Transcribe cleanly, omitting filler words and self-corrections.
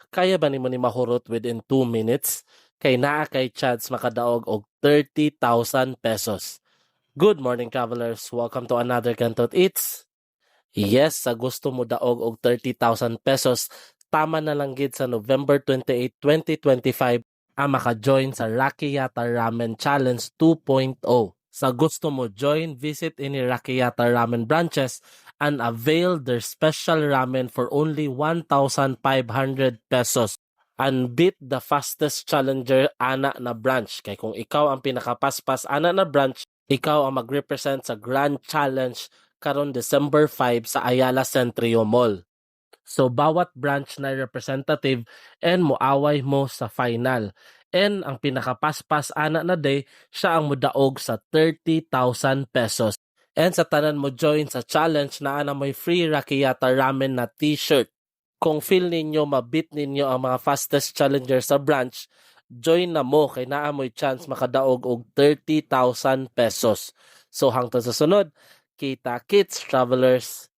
Kaya ba nimo ni mahurot within 2 minutes? Kay naa kay chance makadaog og 30,000 pesos. Good morning, travelers. Welcome to another Kantot Eats. Yes, sa gusto mo daog og 30,000 pesos, tama na lang gid sa November 28, 2025 ang maka-join sa Rakiyata Ramen Challenge 2.0. Sa gusto mo join, visit any Rakiyata Ramen branches and avail their special ramen for only 1,500 pesos. And beat the fastest challenger ana na branch. Kay kung ikaw ang pinakapaspas ana na branch, ikaw ang mag-represent sa Grand Challenge karon December 5 sa Ayala Centrio Mall. So bawat branch na representative and moaway mo sa final. And ang pinakapaspas ana na day, siya ang mudaog sa 30,000 pesos. And sa tanan mo join sa challenge na ana mo'y free Rakiyata Ramen na t-shirt. Kung feel ninyo mabit ninyo ang mga fastest challenger sa branch, join na mo kay naa mo'y chance makadaog og 30,000 pesos. So hangtod sa sunod, kita kits travelers.